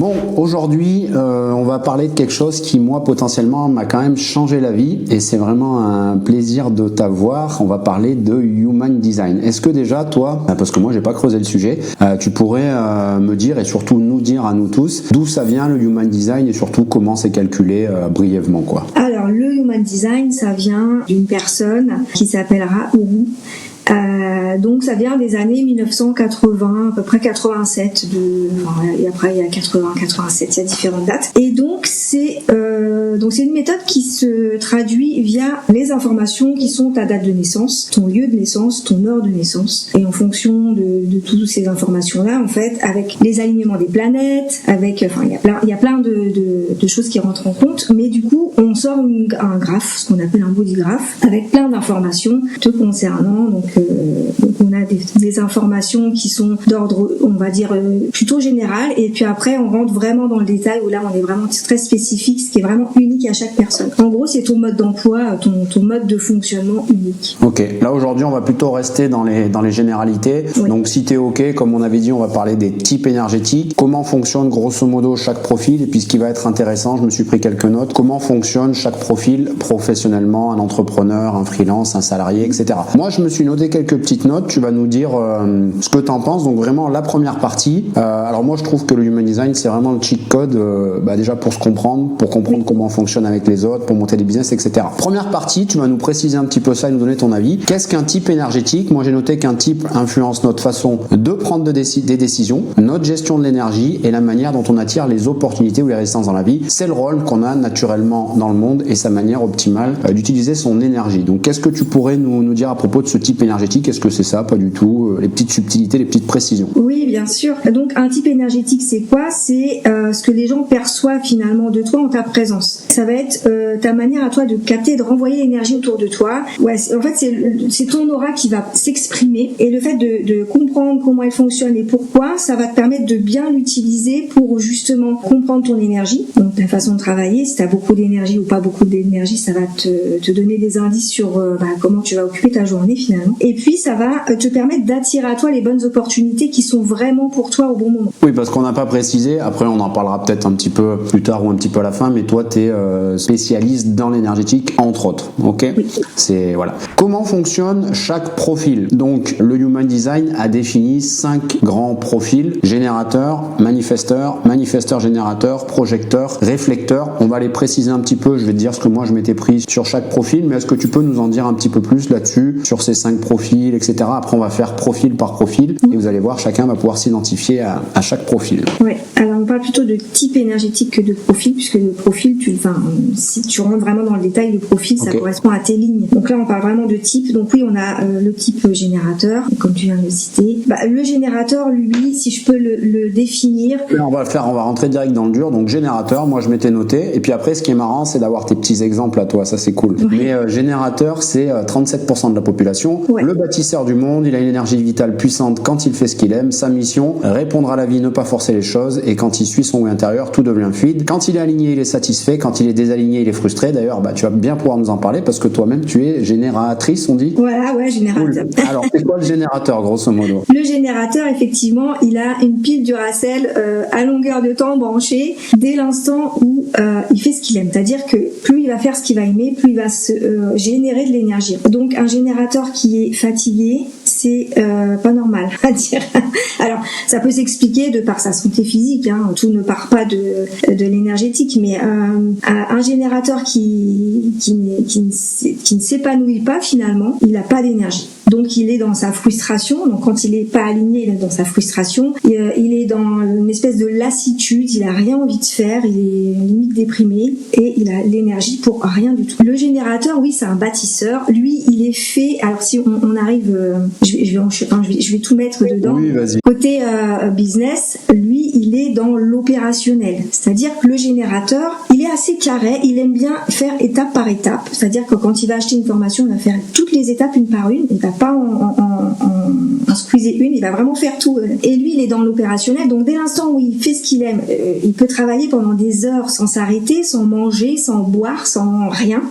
Bon, aujourd'hui, on va parler de quelque chose qui, moi, potentiellement, m'a quand même changé la vie et c'est vraiment un plaisir de t'avoir. On va parler de Human Design. Est-ce que déjà, toi, parce que moi, j'ai pas creusé le sujet, tu pourrais me dire et surtout nous dire à nous tous d'où ça vient le Human Design et surtout comment c'est calculé brièvement, quoi. Alors, le Human Design, ça vient d'une personne qui s'appelle Ra-Uru. Donc ça vient des années 1980, à peu près 87, et après il y a 80, 87, il y a différentes dates. Et donc c'est une méthode qui se traduit via les informations qui sont ta date de naissance, ton lieu de naissance, ton heure de naissance, et en fonction de toutes ces informations-là, en fait, avec les alignements des planètes, il y a plein de choses qui rentrent en compte, mais du coup on sort un graphe, ce qu'on appelle un body graph, avec plein d'informations te concernant. Donc on a des informations qui sont d'ordre, on va dire, plutôt général, et puis après on rentre vraiment dans le détail où là on est vraiment très spécifique, ce qui est vraiment unique à chaque personne. En gros, c'est ton mode d'emploi, ton mode de fonctionnement unique. Ok, là aujourd'hui on va plutôt rester dans les généralités. Oui. Donc si t'es ok, comme on avait dit, on va parler des types énergétiques, comment fonctionne grosso modo chaque profil, et puis ce qui va être intéressant, je me suis pris quelques notes, comment fonctionne chaque profil professionnellement, un entrepreneur, un freelance, un salarié, etc. Moi je me suis noté quelques petites notes, tu vas nous dire ce que tu en penses. Donc vraiment la première partie, alors moi je trouve que le Human Design c'est vraiment le cheat code déjà pour se comprendre, pour comprendre comment on fonctionne avec les autres, pour monter des business, etc. Première partie, tu vas nous préciser un petit peu ça et nous donner ton avis. Qu'est-ce qu'un type énergétique? Moi j'ai noté qu'un type influence notre façon de prendre des décisions, notre gestion de l'énergie et la manière dont on attire les opportunités ou les résistances dans la vie. C'est le rôle qu'on a naturellement dans le monde et sa manière optimale d'utiliser son énergie. Donc qu'est-ce que tu pourrais nous dire à propos de ce type énergétique? Est-ce que c'est ça? Pas du tout. Les petites subtilités, les petites précisions. Oui, bien sûr. Donc un type énergétique, c'est quoi? C'est ce que les gens perçoivent finalement de toi en ta présence. Ça va être ta manière à toi de capter, de renvoyer l'énergie autour de toi. Ouais, en fait, c'est ton aura qui va s'exprimer, et le fait de comprendre comment elle fonctionne et pourquoi, ça va te permettre de bien l'utiliser pour justement comprendre ton énergie, donc ta façon de travailler. Si tu as beaucoup d'énergie ou pas beaucoup d'énergie, ça va te donner des indices sur comment tu vas occuper ta journée finalement. Et puis ça va te permettre d'attirer à toi les bonnes opportunités qui sont vraiment pour toi au bon moment. Oui, parce qu'on n'a pas précisé, après on en parlera peut-être un petit peu plus tard ou un petit peu à la fin, mais toi tu es spécialiste dans l'énergétique entre autres, ok? Oui. C'est voilà. Comment fonctionne chaque profil? Donc le Human Design a défini 5 grands profils: générateur, manifesteur générateur, projecteur, réflecteur. On va les préciser un petit peu, je vais te dire ce que moi je m'étais pris sur chaque profil, mais est-ce que tu peux nous en dire un petit peu plus là-dessus, sur ces 5 profils, etc. Après on va faire profil par profil et vous allez voir, chacun va pouvoir s'identifier à chaque profil. Oui, alors on parle plutôt de type énergétique que de profil, puisque le profil, si tu rentres vraiment dans le détail, le profil, ça correspond à tes lignes. Donc là on parle vraiment de type. Donc oui, on a le type générateur, comme tu viens de le citer. Le générateur, lui, si je peux le définir. On va rentrer direct dans le dur. Donc générateur, moi je m'étais noté, et puis après ce qui est marrant, c'est d'avoir tes petits exemples à toi, ça c'est cool. Oui. Mais générateur, c'est 37% de la population. Ouais. Le bâtisseur du monde, il a une énergie vitale puissante quand il fait ce qu'il aime. Sa mission, répondre à la vie, ne pas forcer les choses, et quand il suit son goût intérieur, tout devient fluide. Quand il est aligné, il est satisfait. Quand il est désaligné, il est frustré. D'ailleurs, tu vas bien pouvoir nous en parler parce que toi-même, tu es génératrice, on dit? Voilà, ouais, générateur. Cool. Alors, c'est quoi le générateur, grosso modo? Le générateur, effectivement, il a une pile Duracell à longueur de temps branchée dès l'instant où il fait ce qu'il aime. C'est-à-dire que plus il va faire ce qu'il va aimer, plus il va générer de l'énergie. Donc, un générateur qui est fatigué, c'est pas normal à dire. Alors, ça peut s'expliquer de par sa santé physique, hein. Tout ne part pas de l'énergétique, mais un générateur qui ne s'épanouit pas finalement, il n'a pas d'énergie. Donc il est dans sa frustration. Donc quand il est pas aligné, il est dans sa frustration. Il est dans une espèce de lassitude. Il a rien envie de faire. Il est limite déprimé et il a l'énergie pour rien du tout. Le générateur, oui, c'est un bâtisseur. Lui, il est fait. Alors si on arrive, je vais tout mettre dedans. Oui, vas-y. Côté business, lui, il est dans l'opérationnel. C'est-à-dire que le générateur, il est assez carré. Il aime bien faire étape par étape. C'est-à-dire que quand il va acheter une formation, il va faire toutes les étapes une par une. Il va pas en squeezer une, il va vraiment faire tout. Et lui, il est dans l'opérationnel, donc dès l'instant où il fait ce qu'il aime, il peut travailler pendant des heures sans s'arrêter, sans manger, sans boire, sans rien,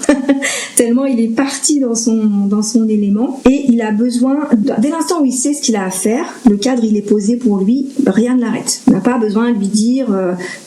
tellement il est parti dans son élément. Et il a besoin, dès l'instant où il sait ce qu'il a à faire, le cadre il est posé pour lui, rien ne l'arrête. On n'a pas besoin de lui dire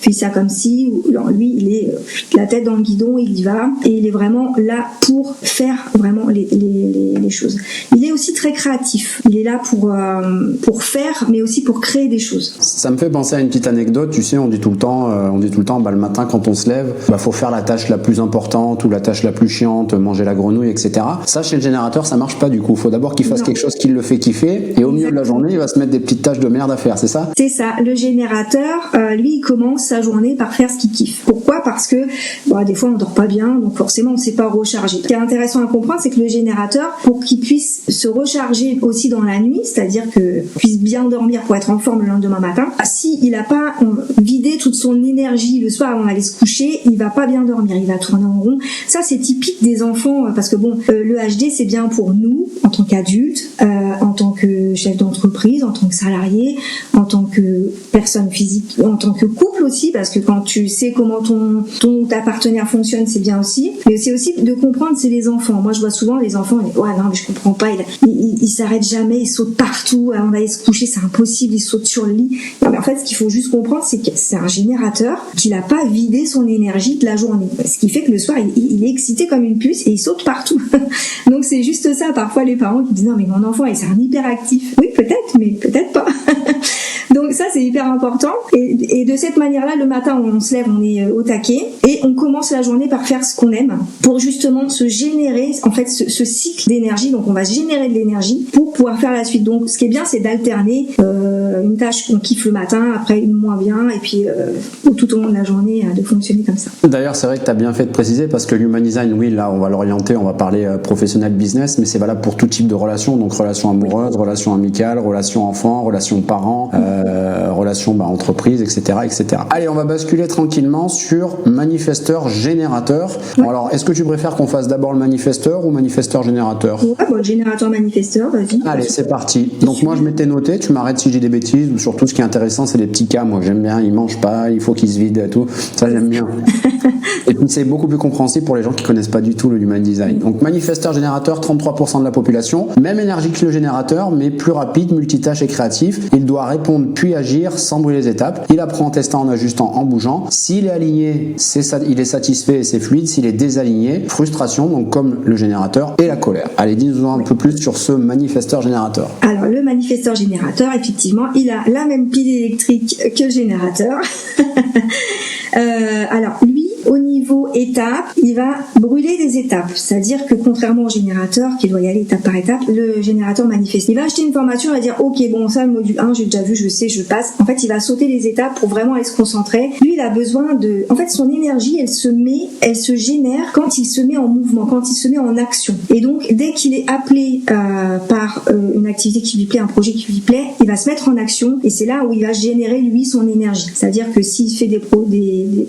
fais ça comme ci, ou non, lui il est la tête dans le guidon, il y va, et il est vraiment là pour faire vraiment les choses. Il est aussi très créatif, il est là pour faire, mais aussi pour créer des choses. Ça me fait penser à une petite anecdote, tu sais, on dit tout le temps, le matin quand on se lève, faut faire la tâche la plus importante ou la tâche la plus chiante, manger la grenouille, etc. Ça, chez le générateur, ça marche pas du coup. Faut d'abord qu'il fasse quelque chose qui le fait kiffer, et au milieu de la journée, il va se mettre des petites tâches de merde à faire, c'est ça? C'est ça. Le générateur, lui, il commence sa journée par faire ce qu'il kiffe. Pourquoi? Parce que des fois, on dort pas bien, donc forcément, on sait pas recharger. Ce qui est intéressant à comprendre, c'est que le générateur, pour qu'il puisse se recharger aussi dans la nuit, c'est-à-dire que puisse bien dormir pour être en forme le lendemain matin, si il a pas vidé toute son énergie le soir avant d'aller se coucher, il va pas bien dormir, il va tourner en rond. Ça, c'est typique des enfants, parce que le HD, c'est bien pour nous, en tant qu'adultes, en tant que chef d'entreprise, en tant que salarié, en tant que personne physique, en tant que couple aussi, parce que quand tu sais comment ta partenaire fonctionne, c'est bien aussi. Mais c'est aussi de comprendre, c'est les enfants. Moi, je vois souvent les enfants, ouais, non, mais je comprends pas, il s'arrête jamais, il saute partout, avant d'aller se coucher, c'est impossible, il saute sur le lit. Non, mais en fait, ce qu'il faut juste comprendre, c'est que c'est un générateur qui n'a pas vidé son énergie de la journée. Ce qui fait que le soir, il est excité comme une puce et il saute partout. Donc, c'est juste ça. Parfois, les parents qui disent, non, mais mon enfant, c'est un hyperactif. Oui, peut-être, mais peut-être pas. Donc ça, c'est hyper important. Et de cette manière-là, le matin, on se lève, on est au taquet et on commence la journée par faire ce qu'on aime pour justement se générer, en fait, ce cycle d'énergie. Donc, on va se générer de l'énergie pour pouvoir faire la suite. Donc, ce qui est bien, c'est d'alterner une tâche qu'on kiffe le matin, après une moins bien, et puis tout au long de la journée, de fonctionner comme ça. D'ailleurs, c'est vrai que tu as bien fait de préciser parce que l'human design, oui, là, on va l'orienter, on va parler professionnel business, mais c'est valable pour tout type de relations, donc relations amoureuses, relations amicales, relations enfants, relations parents, relations entreprise, etc., etc. Allez, on va basculer tranquillement sur manifesteur générateur. Ouais. Bon, alors, est-ce que tu préfères qu'on fasse d'abord le manifesteur ou manifesteur générateur? Ouais, générateur manifesteur, vas-y. Allez, c'est parti. Donc moi, je m'étais noté, tu m'arrêtes si j'ai des bêtises, ou surtout ce qui est intéressant, c'est les petits cas. Moi, j'aime bien, ils mangent pas, il faut qu'ils se vident et tout. Ça, j'aime bien. Et puis, c'est beaucoup plus compréhensible pour les gens qui connaissent pas du tout le human design. Donc, manifesteur générateur, 33% de la population. Même énergie que le générateur, mais plus rapide, multitâche et créatif. Il doit répondre puis agir sans brûler les étapes. Il apprend en testant, en ajustant, en bougeant. S'il est aligné, il est satisfait et c'est fluide. S'il est désaligné, frustration, donc comme le générateur, et la colère. Allez, dis-nous un peu plus sur ce manifesteur générateur. Alors, le manifesteur générateur, effectivement, il a la même pile électrique que le générateur. Alors, lui, au niveau étape, il va brûler des étapes. C'est-à-dire que contrairement au générateur qui doit y aller étape par étape, le générateur manifeste. Il va acheter une formation, il va dire ok, bon, ça, le module 1, j'ai déjà vu, je sais, je passe. En fait, il va sauter les étapes pour vraiment aller se concentrer. Lui, il a besoin de... En fait, son énergie, elle se génère quand il se met en mouvement, quand il se met en action. Et donc, dès qu'il est appelé par une activité qui lui plaît, un projet qui lui plaît, il va se mettre en action et c'est là où il va générer, lui, son énergie. C'est-à-dire que s'il fait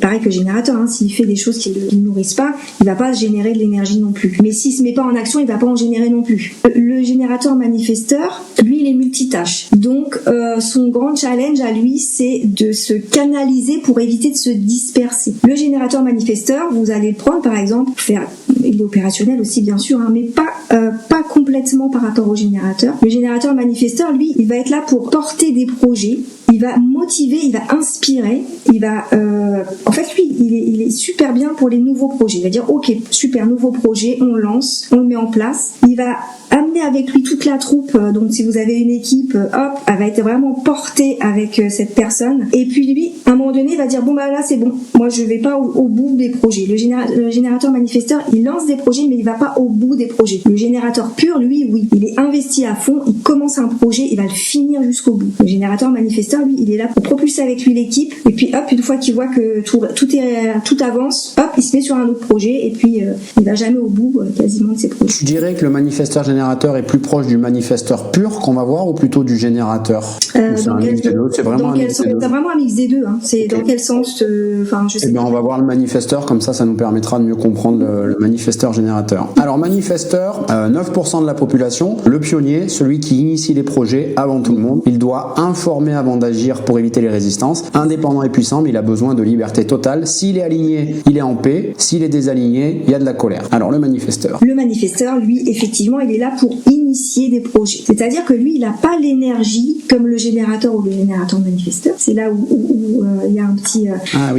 pareil que le générateur, hein, s'il fait des choses qui ne nourrissent pas, il va pas générer de l'énergie non plus. Mais s'il se met pas en action, il va pas en générer non plus. Le générateur manifesteur, lui, il est multitâche. Donc, son grand challenge à lui, c'est de se canaliser pour éviter de se disperser. Le générateur manifesteur, vous allez le prendre, par exemple, il est opérationnel aussi, bien sûr, hein, mais pas complètement par rapport au générateur. Le générateur manifesteur, lui, il va être là pour porter des projets. Il va motiver, il va inspirer, il va... en fait, lui, il est super bien pour les nouveaux projets. Il va dire, ok, super, nouveau projet, on lance, on le met en place. Il va amener avec lui toute la troupe. Donc, si vous avez une équipe, hop, elle va être vraiment portée avec cette personne. Et puis, lui, à un moment donné, il va dire, bon, bah là, c'est bon. Moi, je vais pas au bout des projets. Le générateur manifesteur, il lance des projets, mais il va pas au bout des projets. Le générateur pur, lui, oui, il est investi à fond. Il commence un projet, il va le finir jusqu'au bout. Le générateur manifesteur, lui, il est là pour propulser avec lui l'équipe. Et puis, hop, une fois qu'il voit que tout avance, hop, hop, il se met sur un autre projet et puis il va jamais au bout quasiment de ses projets. Tu dirais que le manifesteur générateur est plus proche du manifesteur pur qu'on va voir ou plutôt du générateur? C'est un mix des deux. C'est vraiment un mix des deux. C'est vraiment un mix des deux. Hein. C'est Okay. Dans quel sens je sais. Eh bien, on va voir le manifesteur, comme ça nous permettra de mieux comprendre le manifesteur générateur. Alors, manifesteur, 9% de la population, le pionnier, celui qui initie les projets avant tout le monde. Il doit informer avant d'agir pour éviter les résistances. Indépendant et puissant, mais il a besoin de liberté totale. S'il est aligné, il est en paix. S'il est désaligné, il y a de la colère. Alors, le manifesteur. Le manifesteur, lui, effectivement, il est là pour initier des projets. C'est-à-dire que lui, il n'a pas l'énergie comme le générateur ou le générateur manifesteur. C'est là où il y a une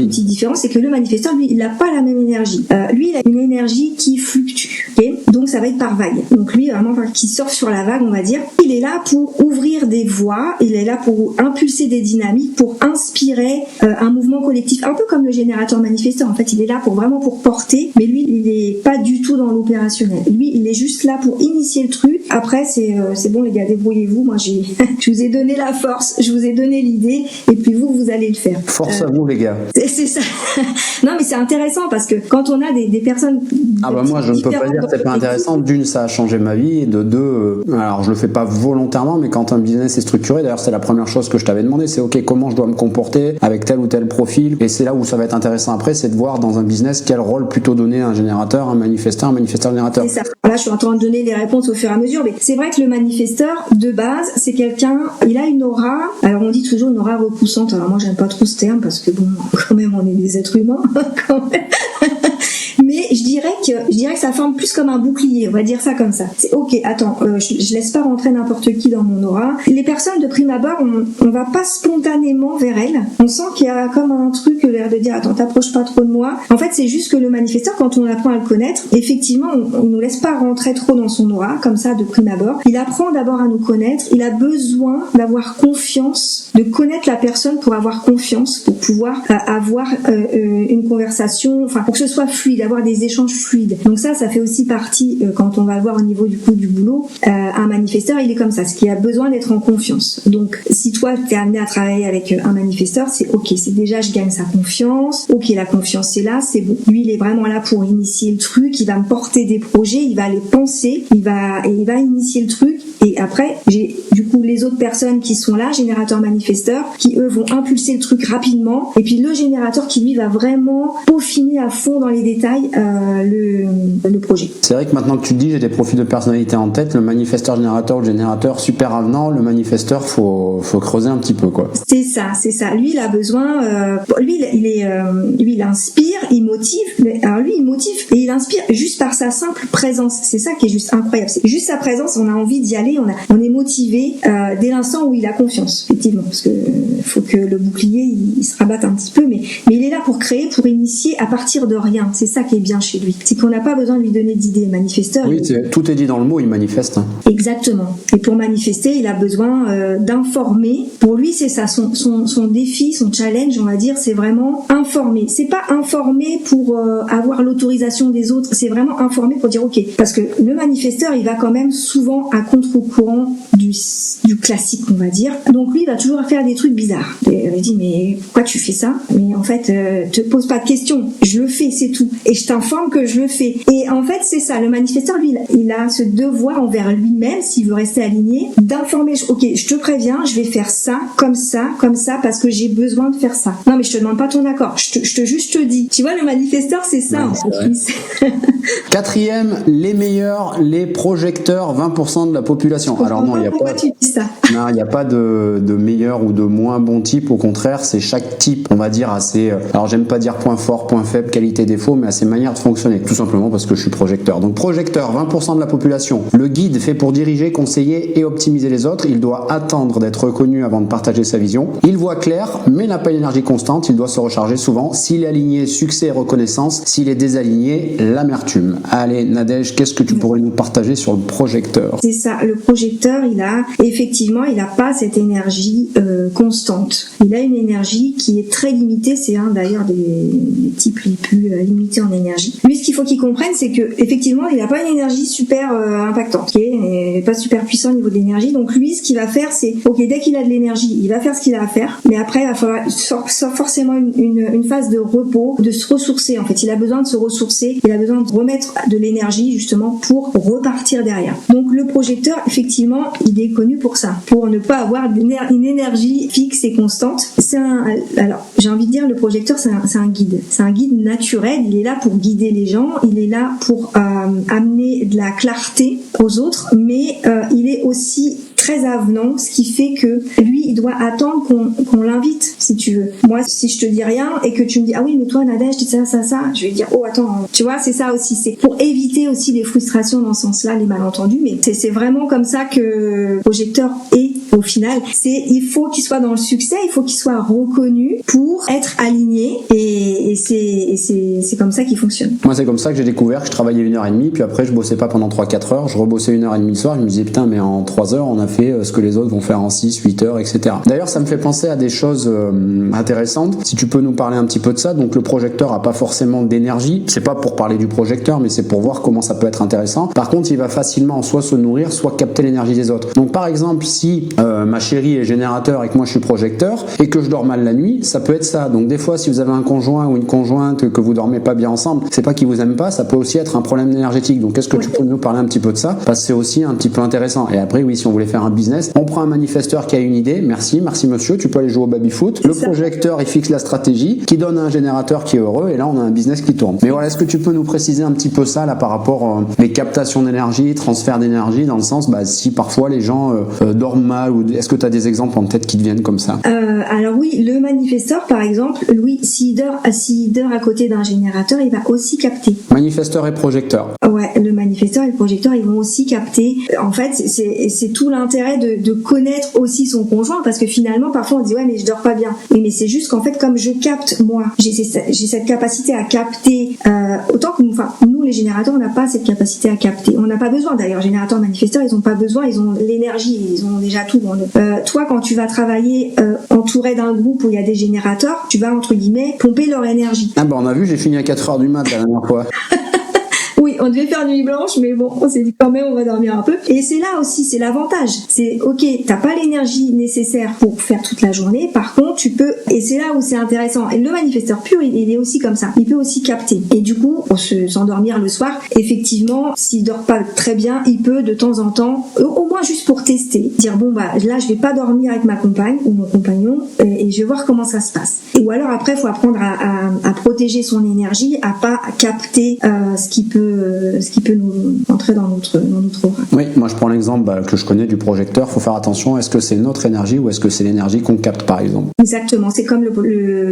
petite différence, c'est que le manifesteur, lui, il n'a pas la même énergie. Lui, il a une énergie qui fluctue. Okay, donc, ça va être par vague. Donc, lui, vraiment, qui surfe sur la vague, on va dire. Il est là pour ouvrir des voies. Il est là pour impulser des dynamiques, pour inspirer un mouvement collectif. Un peu comme le générateur manifesteur. En fait, il est là vraiment pour porter. Mais lui, il n'est pas du tout dans l'opérationnel. Lui, il est juste là pour initier le truc. Après, c'est bon, les gars, débrouillez-vous. Moi, je vous ai donné la force. Je vous ai donné l'idée. Et puis, vous allez le faire. Force à vous, les gars. C'est ça. Non, mais c'est intéressant parce que quand on a des personnes... moi, je ne peux pas dire que c'est pas intéressant. D'une, ça a changé ma vie. Et de deux, alors je le fais pas volontairement, mais quand un business est structuré, d'ailleurs, c'est la première chose que je t'avais demandé, c'est OK, comment je dois me comporter avec tel ou tel profil. Et c'est là où ça va être intéressant après, c'est de voir dans un business quel rôle plutôt donner à un générateur, un manifesteur générateur. C'est ça. Là, je suis en train de donner les réponses au fur et à mesure, mais c'est vrai que le manifesteur, de base, c'est quelqu'un, il a une aura, alors on dit toujours une aura repoussante, alors moi j'aime pas trop ce terme, parce que bon, quand même, on est des êtres humains, quand même. Mais je dirais que ça forme plus comme un bouclier, on va dire ça comme ça. C'est OK, attends, je laisse pas rentrer n'importe qui dans mon aura. Les personnes de prime abord, on va pas spontanément vers elles. On sent qu'il y a comme un truc, l'air de dire attends, t'approches pas trop de moi. En fait, c'est juste que le manifesteur, quand on apprend à le connaître, effectivement, on nous laisse pas rentrer trop dans son aura, comme ça, de prime abord. Il apprend d'abord à nous connaître. Il a besoin d'avoir confiance, de connaître la personne pour avoir confiance, pour pouvoir avoir une conversation, enfin, pour que ce soit fluide, avoir des échanges fluides. Donc ça fait aussi partie, quand on va le voir au niveau du boulot, un manifesteur, il est comme ça, ce qui a besoin d'être en confiance. Donc, si toi, t'es amené à travailler avec un manifesteur, c'est OK, c'est déjà, je gagne sa confiance, OK, la confiance est là, c'est bon. Lui, il est vraiment là pour initier le truc, il va me porter des projets, il va les penser, il va initier le truc, et après, j'ai, du coup, les autres personnes qui sont là, générateurs manifesteurs, qui eux vont impulser le truc rapidement, et puis le générateur qui lui va vraiment peaufiner à fond dans les détails le projet. C'est vrai que maintenant que tu le dis, j'ai des profils de personnalité en tête. Le manifesteur générateur, le générateur super avenant, le manifesteur, faut creuser un petit peu, quoi. C'est ça. Lui, il a besoin. Lui, il inspire, il motive. Alors lui, il motive et il inspire juste par sa simple présence. C'est ça qui est juste incroyable. C'est juste sa présence. On a envie d'y aller. On est motivé dès l'instant où il a confiance, effectivement, parce que faut que le bouclier il se rabatte un petit peu, mais il est là pour créer, pour initier à partir de rien. C'est ça qui est bien chez lui. C'est qu'on n'a pas besoin de lui donner d'idées. Manifesteur. Oui, tout est dit dans le mot, il manifeste. Exactement. Et pour manifester, il a besoin d'informer. Pour lui, c'est ça, son défi, son challenge, on va dire, c'est vraiment informer. C'est pas informer pour avoir l'autorisation des autres, c'est vraiment informer pour dire OK. Parce que le manifesteur, il va quand même souvent à contre-courant du classique, on va dire. Donc lui, il va toujours faire des trucs bizarres. Et il dit mais pourquoi tu fais ça? Mais en fait, te pose pas de questions. Je le fais, c'est tout. Et je t'informe que je le fais. Et en fait, c'est ça. Le manifesteur, lui, il a ce devoir envers lui-même, s'il veut rester aligné, d'informer. OK, je te préviens, je vais faire ça, comme ça, parce que j'ai besoin de faire ça. Non, mais je te demande pas ton accord. Je te dis. Tu vois, le manifesteur, c'est ça, en fait. Quatrième, les meilleurs, les projecteurs, 20% de la population. Alors non, il n'y a pas. Tu dis ça. Non, il n'y a pas de meilleur ou de moins bon type. Au contraire, c'est chaque type, on va dire, assez. Alors, j'aime pas dire point fort, point faible, qualité, défaut, mais à ses manières de fonctionner. Tout simplement parce que je suis projecteur. Donc, projecteur, 20% de la population. Le guide fait pour diriger, conseiller et optimiser les autres. Il doit attendre d'être reconnu avant de partager sa vision. Il voit clair, mais n'a pas une énergie constante. Il doit se recharger souvent. S'il est aligné, succès et reconnaissance. S'il est désaligné, l'amertume. Allez, Nadège, qu'est-ce que tu pourrais nous partager sur le projecteur? C'est ça. Le projecteur, il a pas cette énergie constante. Il a une énergie qui est très limitée. C'est un d'ailleurs des types les plus limités en énergie. Lui, ce qu'il faut qu'il comprenne, c'est que effectivement, il n'a pas une énergie super impactante, ok, et pas super puissant au niveau de l'énergie. Donc lui, ce qu'il va faire, c'est, ok, dès qu'il a de l'énergie, il va faire ce qu'il a à faire, mais après, il va falloir forcément une phase de repos, de se ressourcer. En fait, il a besoin de se ressourcer, il a besoin de remettre de l'énergie justement pour repartir derrière. Donc le projecteur, effectivement, il est connu pour ça, pour ne pas avoir une énergie fixe et constante. Alors, j'ai envie de dire, le projecteur, c'est un guide. C'est un guide naturel. Il est là pour guider les gens. Il est là pour amener de la clarté aux autres, mais il est aussi très avenant, ce qui fait que lui, il doit attendre qu'on l'invite, si tu veux. Moi, si je te dis rien et que tu me dis, ah oui, mais toi, Nadège, tu dis ça, je vais dire, oh, attends, tu vois, c'est ça aussi. C'est pour éviter aussi les frustrations dans ce sens-là, les malentendus, mais c'est vraiment comme ça que le projecteur est, au final. Il faut qu'il soit dans le succès, il faut qu'il soit reconnu pour être aligné, et c'est comme ça qu'il fonctionne. Moi, c'est comme ça que j'ai découvert que je travaillais 1h30, puis après, je bossais pas pendant 3-4 heures, je rebossais 1h30 le soir, je me disais, putain, mais en 3 heures, on a fait ce que les autres vont faire en 6-8 heures, etc. D'ailleurs, ça me fait penser à des choses intéressantes. Si tu peux nous parler un petit peu de ça. Donc, le projecteur a pas forcément d'énergie. C'est pas pour parler du projecteur, mais c'est pour voir comment ça peut être intéressant. Par contre, il va facilement soit se nourrir, soit capter l'énergie des autres. Donc, par exemple, si ma chérie est générateur et que moi je suis projecteur et que je dors mal la nuit, ça peut être ça. Donc, des fois, si vous avez un conjoint ou une conjointe que vous dormez pas bien ensemble, c'est pas qu'ils vous aiment pas, ça peut aussi être un problème énergétique. Donc, est-ce que tu peux nous parler un petit peu de ça? Parce que c'est aussi un petit peu intéressant. Et après, oui, si on voulait faire un business, on prend un manifesteur qui a une idée, merci monsieur, tu peux aller jouer au baby-foot. Le projecteur, il fixe la stratégie, qui donne à un générateur qui est heureux, et là, on a un business qui tourne. Mais voilà, est-ce que tu peux nous préciser un petit peu ça, là, par rapport les captations d'énergie, transfert d'énergie, dans le sens, si parfois les gens dorment mal, ou est-ce que tu as des exemples en tête qui te viennent comme ça? Alors oui, le manifesteur, par exemple, lui, s'il dort à côté d'un générateur, il va aussi capter. Manifesteur et projecteur. Ouais, le manifesteur et le projecteur, ils vont aussi capter. En fait, c'est tout l'intérêt de connaître aussi son conjoint, parce que finalement, parfois on dit ouais, mais je dors pas bien. Oui, mais c'est juste qu'en fait, comme je capte, moi, j'ai cette capacité à capter, autant que nous, les générateurs, on n'a pas cette capacité à capter. On n'a pas besoin, d'ailleurs, générateurs, manifesteurs, ils ont pas besoin, ils ont l'énergie, ils ont déjà tout. Toi, quand tu vas travailler entouré d'un groupe où il y a des générateurs, tu vas, entre guillemets, pomper leur énergie. Ah on a vu, j'ai fini à 4h du mat la dernière fois. Oui, on devait faire nuit blanche, mais bon, on s'est dit quand même on va dormir un peu. Et c'est là aussi, c'est l'avantage. C'est ok, t'as pas l'énergie nécessaire pour faire toute la journée. Par contre, tu peux, et c'est là où c'est intéressant. Et le manifesteur pur, il est aussi comme ça. Il peut aussi capter. Et du coup, pour s'endormir le soir, effectivement, s'il dort pas très bien, il peut de temps en temps, au moins juste pour tester, dire bon là je vais pas dormir avec ma compagne ou mon compagnon, et je vais voir comment ça se passe. Et ou alors après, faut apprendre à protéger son énergie, à pas capter ce qui peut nous entrer dans notre aura. Oui, moi je prends l'exemple que je connais du projecteur. Faut faire attention, est-ce que c'est notre énergie ou est-ce que c'est l'énergie qu'on capte, par exemple? Exactement, c'est comme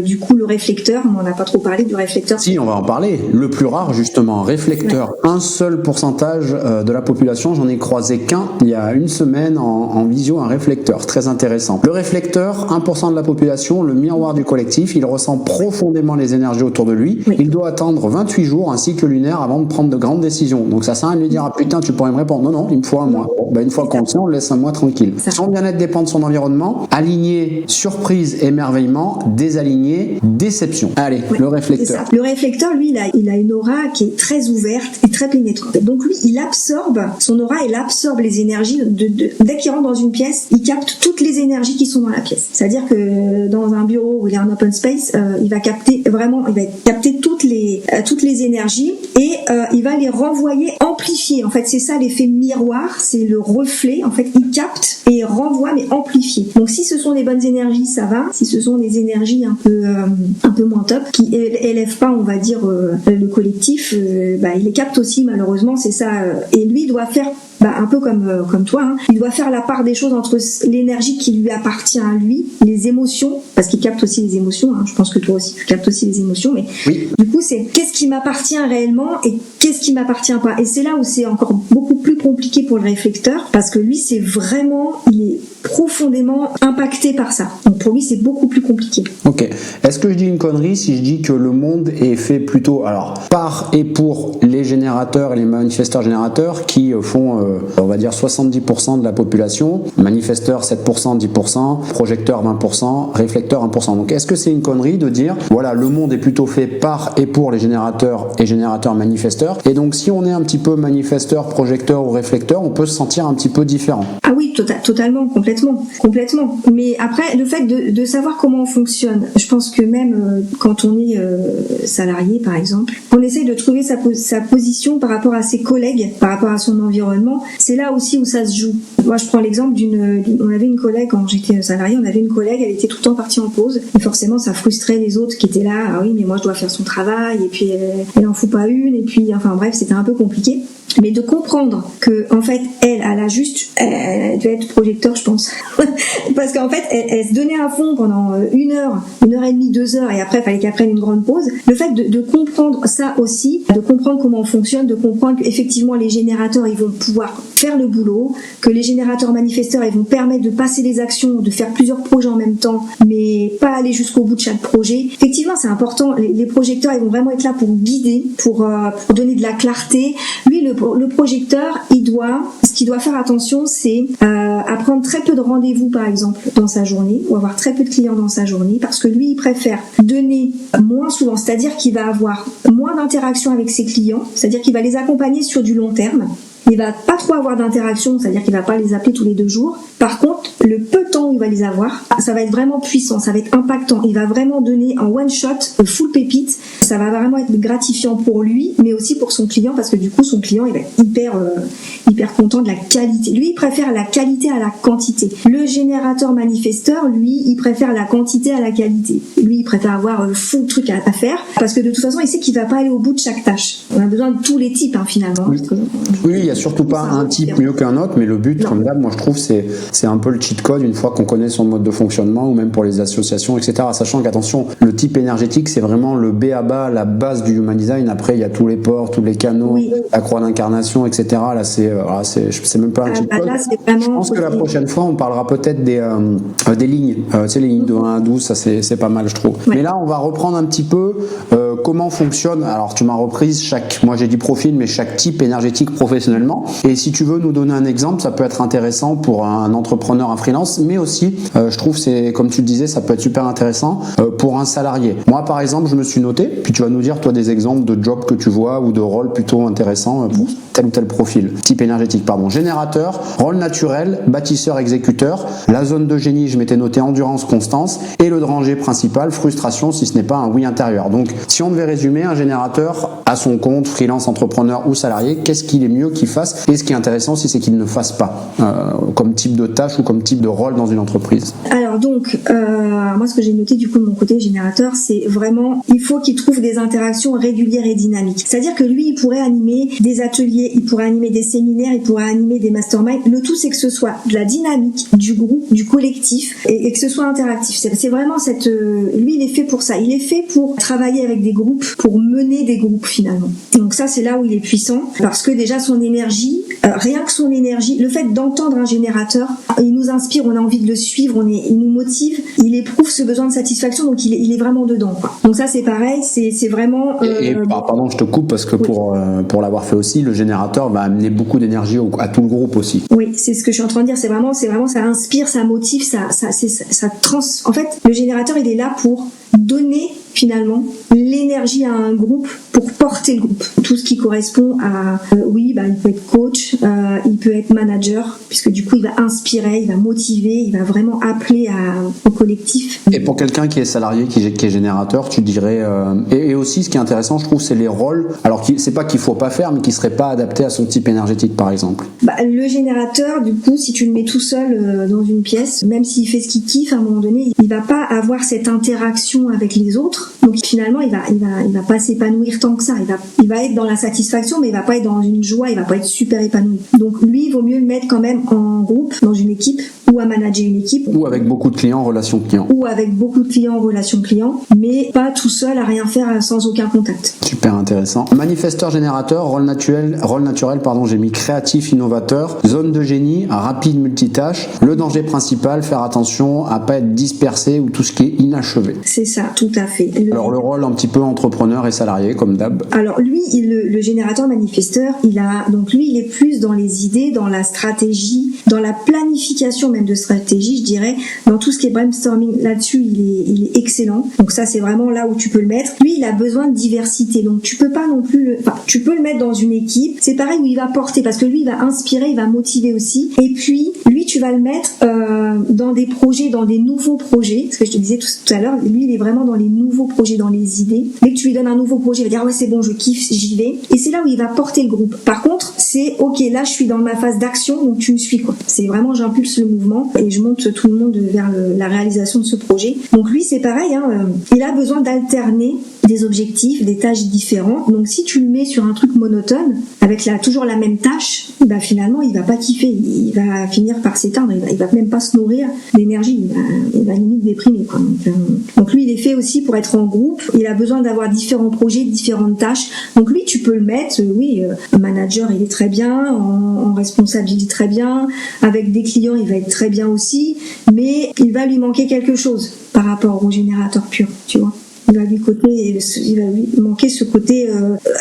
du coup le réflecteur. On n'en a pas trop parlé du réflecteur. Si, on va en parler. Le plus rare, justement, réflecteur. Ouais. Un seul pourcentage de la population, j'en ai croisé qu'un il y a une semaine en visio, un réflecteur. Très intéressant. Le réflecteur, 1% de la population, le miroir du collectif, il ressent profondément les énergies autour de lui. Oui. Il doit attendre 28 jours, un cycle lunaire, avant de prendre de grandes décisions. Donc ça sert à rien de lui dire ah putain tu pourrais me répondre. Non, il me faut un mois. Une fois qu'on le sait, on le laisse un mois tranquille. Son bien-être dépend de son environnement. Aligné, surprise, émerveillement. Désaligné, déception. Allez, ouais, le réflecteur. Le réflecteur, lui, il a une aura qui est très ouverte et très pénétrante. Donc lui, il absorbe son aura, il absorbe les énergies. Dès qu'il rentre dans une pièce, il capte toutes les énergies qui sont dans la pièce. C'est-à-dire que dans un bureau où il y a un open space, il va capter toutes les énergies et il va les renvoyer amplifiées. En fait, c'est ça l'effet miroir, c'est le reflet. En fait, il capte et renvoie, mais amplifié. Donc, si ce sont des bonnes énergies, ça va. Si ce sont des énergies un peu moins top, qui élèvent pas, on va dire, le collectif, il les capte aussi, malheureusement, c'est ça. Et lui doit faire un peu comme toi, hein. Il doit faire la part des choses entre l'énergie qui lui appartient à lui, les émotions, parce qu'il capte aussi les émotions, hein. Je pense que toi aussi tu captes aussi les émotions, mais oui. Du coup c'est qu'est-ce qui m'appartient réellement et qu'est-ce qui m'appartient pas. Et c'est là où c'est encore beaucoup plus compliqué pour le réflecteur, parce que lui c'est vraiment, il est profondément impacté par ça. Donc pour lui, c'est beaucoup plus compliqué. Ok. Est-ce que je dis une connerie si je dis que le monde est fait plutôt par et pour les générateurs et les manifesteurs générateurs qui font, on va dire, 70% de la population, manifesteurs 7%, 10%, projecteurs 20%, réflecteurs 1%. Donc est-ce que c'est une connerie de dire, voilà, le monde est plutôt fait par et pour les générateurs et générateurs manifesteurs, et donc si on est un petit peu manifesteur, projecteur ou réflecteur, on peut se sentir un petit peu différent? Ah oui, totalement, complètement. Mais après, le fait de savoir comment on fonctionne, je pense que même quand on est salarié, par exemple, on essaye de trouver sa position par rapport à ses collègues, par rapport à son environnement. C'est là aussi où ça se joue. Moi, je prends l'exemple on avait une collègue, quand j'étais salariée, on avait une collègue, elle était tout le temps partie en pause. Et forcément, ça frustrait les autres qui étaient là. Ah oui, mais moi, je dois faire son travail. Et puis, elle en fout pas une. Et puis, enfin, bref, c'était un peu compliqué. Mais de comprendre que, en fait, elle devait être projecteur, je pense. Parce qu'en fait, elle se donnait à fond pendant 1 heure, 1h30, 2 heures, et après, il fallait qu'elle prenne une grande pause. Le fait de comprendre ça aussi, de comprendre comment on fonctionne, de comprendre qu'effectivement, les générateurs, ils vont pouvoir faire le boulot, que les générateurs manifesteurs, ils vont permettre de passer les actions, de faire plusieurs projets en même temps, mais pas aller jusqu'au bout de chaque projet. Effectivement, c'est important. Les projecteurs, ils vont vraiment être là pour guider, pour donner de la clarté. Lui, le projecteur, ce qu'il doit faire attention, c'est à prendre très peu de rendez-vous, par exemple, dans sa journée, ou avoir très peu de clients dans sa journée, parce que lui, il préfère donner moins souvent, c'est-à-dire qu'il va avoir moins d'interaction avec ses clients, c'est-à-dire qu'il va les accompagner sur du long terme. Il va pas trop avoir d'interaction, c'est-à-dire qu'il va pas les appeler tous les 2 jours. Par contre, le peu de temps où il va les avoir, ça va être vraiment puissant, ça va être impactant. Il va vraiment donner en one shot, full pépite. Ça va vraiment être gratifiant pour lui, mais aussi pour son client, parce que du coup, son client, il va être hyper content de la qualité. Lui, il préfère la qualité à la quantité. Le générateur manifesteur, lui, il préfère la quantité à la qualité. Lui, il préfère avoir full truc à faire, parce que de toute façon, il sait qu'il va pas aller au bout de chaque tâche. On a besoin de tous les types, finalement. Oui, il y a surtout pas un type mieux qu'un autre, mais le but, comme d'hab, moi je trouve, c'est un peu le cheat code une fois qu'on connaît son mode de fonctionnement, ou même pour les associations, etc. Sachant qu'attention, le type énergétique, c'est vraiment le B à bas, la base du human design. Après, il y a tous les ports, tous les canaux, la croix d'incarnation, etc. Là, c'est même pas un cheat code. Là, je pense que la prochaine fois, on parlera peut-être des lignes. Tu sais, les lignes de 1 à 12, ça c'est pas mal, je trouve. Ouais. Mais là, on va reprendre un petit peu comment fonctionne. Alors, tu m'as reprise moi j'ai dit profil, mais chaque type énergétique professionnellement. Et si tu veux nous donner un exemple, ça peut être intéressant pour un entrepreneur, un freelance, mais aussi, je trouve, c'est comme tu le disais, ça peut être super intéressant pour un salarié. Moi, par exemple, je me suis noté, puis tu vas nous dire, toi, des exemples de jobs que tu vois ou de rôles plutôt intéressants pour tel ou tel profil. Type énergétique, pardon. Générateur, rôle naturel, bâtisseur, exécuteur. La zone de génie, je m'étais noté endurance, constance. Et le danger principal, frustration, si ce n'est pas un oui intérieur. Donc, si on devait résumer, un générateur à son compte, freelance, entrepreneur ou salarié, qu'est-ce qu'il est mieux qu'il fasse? Et ce qui est intéressant aussi, c'est qu'il ne fasse pas comme type de tâche ou comme type de rôle dans une entreprise. Alors donc, moi ce que j'ai noté du coup de mon côté générateur, c'est vraiment, il faut qu'il trouve des interactions régulières et dynamiques. C'est-à-dire que lui, il pourrait animer des ateliers, il pourrait animer des séminaires, il pourrait animer des masterminds. Le tout, c'est que ce soit de la dynamique, du groupe, du collectif, et que ce soit interactif. C'est vraiment lui, il est fait pour ça. Il est fait pour travailler avec des groupes, pour mener des groupes finalement. Et donc ça, c'est là où il est puissant, parce que déjà son énergie, rien que son énergie, le fait d'entendre un générateur, il nous inspire, on a envie de le suivre, il nous motive, il éprouve ce besoin de satisfaction, donc il est vraiment dedans, quoi. Donc ça, c'est pareil, c'est vraiment... pardon, je te coupe, parce que pour l'avoir fait aussi, le générateur va amener beaucoup d'énergie à tout le groupe aussi. Oui, c'est ce que je suis en train de dire, c'est vraiment ça inspire, ça motive, en fait, le générateur, il est là pour donner finalement l'énergie à un groupe pour porter le groupe. Tout ce qui correspond à il peut être coach, il peut être manager, puisque du coup il va inspirer, il va motiver, il va vraiment appeler au collectif. Et pour quelqu'un qui est salarié, qui est générateur, tu dirais et aussi ce qui est intéressant, je trouve, c'est les rôles. Alors c'est pas qu'il faut pas faire, mais qui seraient pas adaptés à son type énergétique, par exemple. Le générateur, du coup, si tu le mets tout seul dans une pièce, même s'il fait ce qu'il kiffe, à un moment donné, il va pas avoir cette interaction avec les autres. autres. Donc finalement, il va pas s'épanouir tant que ça. Il va être dans la satisfaction, mais il va pas être dans une joie, il va pas être super épanoui. Donc lui, il vaut mieux le mettre quand même en groupe, dans une équipe, ou à manager une équipe. Ou avec beaucoup de clients en relation client. Ou avec beaucoup de clients en relation client, mais pas tout seul à rien faire sans aucun contact. Super intéressant. Manifesteur générateur, rôle naturel, j'ai mis créatif, innovateur, zone de génie, rapide, multitâche. Le danger principal, faire attention à pas être dispersé ou tout ce qui est inachevé. C'est ça, tout à fait. Alors le rôle un petit peu entrepreneur et salarié, comme d'hab. Alors lui, le générateur manifesteur, il est plus dans les idées, dans la stratégie, dans la planification même de stratégie, je dirais, dans tout ce qui est brainstorming. Là-dessus, il est excellent. Donc ça, c'est vraiment là où tu peux le mettre. Lui, il a besoin de diversité. Donc tu peux pas non plus tu peux le mettre dans une équipe. C'est pareil où il va porter, parce que lui, il va inspirer, il va motiver aussi. Et puis, lui, tu vas le mettre dans des projets, dans des nouveaux projets. Ce que je te disais tout à l'heure, lui, il est vraiment dans les nouveaux projets, dans les idées. Dès que tu lui donnes un nouveau projet, il va dire ouais, c'est bon, je kiffe, j'y vais. Et c'est là où il va porter le groupe. Par contre, c'est ok, là, je suis dans ma phase d'action, donc tu me suis quoi. C'est vraiment, j'impulse le mouvement et je monte tout le monde vers la réalisation de ce projet. Donc lui, c'est pareil, il a besoin d'alterner des objectifs, des tâches différentes. Donc si tu le mets sur un truc monotone, avec toujours la même tâche, finalement, il va pas kiffer. Il va finir par s'éteindre. Il va même pas se nourrir d'énergie. Il va limite déprimer, quoi. Donc lui, il est fait aussi pour être en groupe. Il a besoin d'avoir différents projets, différentes tâches. Donc lui, tu peux le mettre, un manager, il est très bien, en responsable, il est très bien, avec des clients, il va être très bien aussi, mais il va lui manquer quelque chose par rapport au générateur pur, tu vois. Il va lui manquer ce côté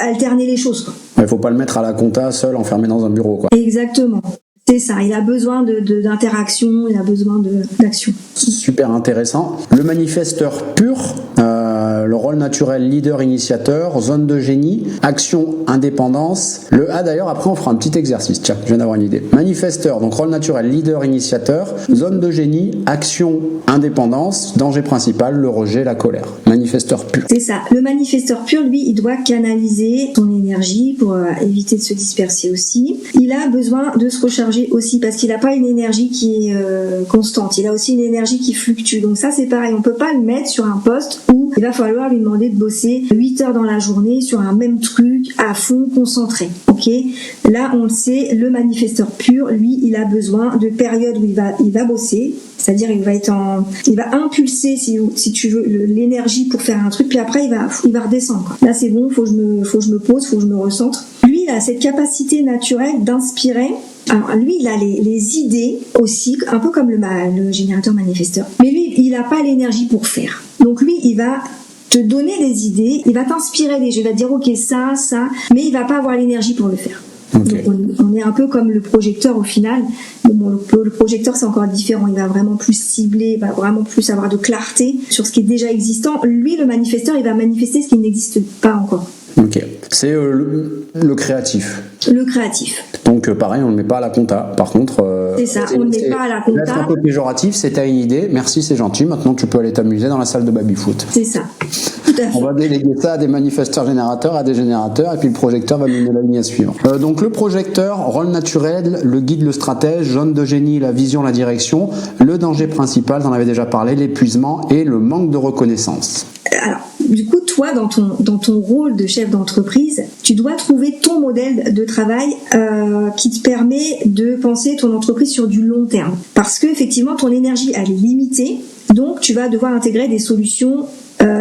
alterner les choses, quoi. Il faut pas le mettre à la compta seul, enfermé dans un bureau, quoi. Exactement. C'est ça, il a besoin d'interaction, il a besoin d'action. Super intéressant. Le manifesteur pur, le rôle naturel leader initiateur, zone de génie, action indépendance. Le A d'ailleurs, après on fera un petit exercice. Tiens, je viens d'avoir une idée. Manifesteur, donc rôle naturel leader initiateur, zone de génie, action indépendance, danger principal, le rejet, la colère. Manifesteur pur. C'est ça. Le manifesteur pur, lui, il doit canaliser son énergie pour éviter de se disperser aussi. Il a besoin de se recharger aussi parce qu'il n'a pas une énergie qui est constante. Il a aussi une énergie qui fluctue. Donc ça, c'est pareil. On peut pas le mettre sur un poste où il va falloir lui demander de bosser 8 heures dans la journée sur un même truc à fond, concentré. Ok ? Là, on le sait, le manifesteur pur, lui, il a besoin de périodes où il va bosser. C'est-à-dire, il va impulser, si tu veux, l'énergie pour faire un truc, puis après, il va redescendre, quoi. Là, c'est bon, faut que je me pose, faut que je me recentre. Lui, il a cette capacité naturelle d'inspirer. Alors, lui, il a les idées aussi, un peu comme le générateur manifesteur. Mais lui, il n'a pas l'énergie pour faire. Donc, lui, il va te donner des idées, il va t'inspirer des jeux, il va te dire, ok, ça, mais il va pas avoir l'énergie pour le faire. Okay. Donc on est un peu comme le projecteur au final. Bon, le projecteur, c'est encore différent. Il va vraiment plus cibler, il va vraiment plus avoir de clarté sur ce qui est déjà existant. Lui, le manifesteur, il va manifester ce qui n'existe pas encore. Ok. C'est le créatif. Le créatif. Donc pareil, on ne le met pas à la compta. Par contre, c'est ça, on ne le met pas à la compta. Être un peu péjoratif, c'est t'as une idée. Merci, c'est gentil. Maintenant, tu peux aller t'amuser dans la salle de baby-foot. C'est ça. Tout à fait. On va déléguer ça à des manifesteurs générateurs, à des générateurs, et puis le projecteur va mener la ligne à suivre. Donc le projecteur, rôle naturel, le guide, le stratège, zone de génie, la vision, la direction, le danger principal, j'en avais déjà parlé, l'épuisement et le manque de reconnaissance. Alors, du coup, toi, dans ton rôle de chef d'entreprise, tu dois trouver ton modèle de travail qui te permet de penser ton entreprise sur du long terme. Parce que effectivement, ton énergie, elle est limitée, donc tu vas devoir intégrer des solutions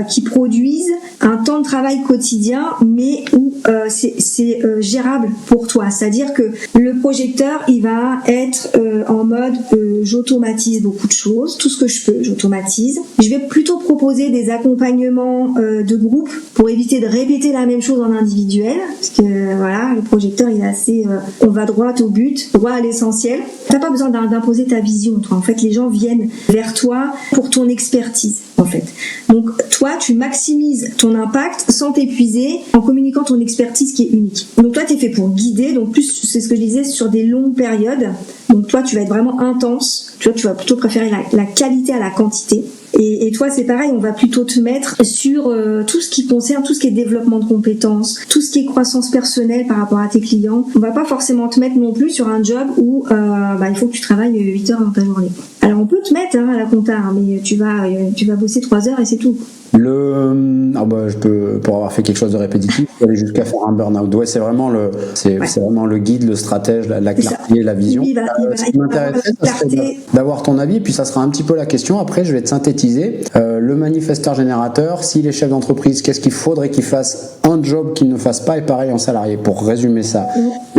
qui produisent un temps de travail quotidien, mais où c'est gérable pour toi. C'est-à-dire que le projecteur, il va être en mode j'automatise beaucoup de choses, tout ce que je peux, j'automatise. Je vais plutôt proposer des accompagnements de groupe pour éviter de répéter la même chose en individuel, parce que voilà, le projecteur, il est assez on va droit au but, droit à l'essentiel. T'as pas besoin d'imposer ta vision, toi. En fait, les gens viennent vers toi pour ton expertise, en fait. Donc toi, tu maximises ton impact sans t'épuiser en communiquant ton expertise qui est unique. Donc toi, tu es fait pour guider, donc plus, c'est ce que je disais, sur des longues périodes. Donc toi, tu vas être vraiment intense. Tu vois, tu vas plutôt préférer la qualité à la quantité. Et toi, c'est pareil, on va plutôt te mettre sur tout ce qui concerne, tout ce qui est développement de compétences, tout ce qui est croissance personnelle par rapport à tes clients. On va pas forcément te mettre non plus sur un job où il faut que tu travailles 8 heures dans ta journée. Alors on peut te mettre à la compta, mais tu vas bosser 3 heures et c'est tout. Je peux, pour avoir fait quelque chose de répétitif, aller jusqu'à faire un burn-out. Ouais, c'est vraiment le guide, le stratège, la clarté, la vision. Ce qui m'intéresserait, ça serait d'avoir ton avis, puis ça sera un petit peu la question. Après, je vais te synthétiser. Le manifesteur générateur, s'il est chef d'entreprise, qu'est-ce qu'il faudrait qu'il fasse un job qu'il ne fasse pas, et pareil en salarié, pour résumer ça.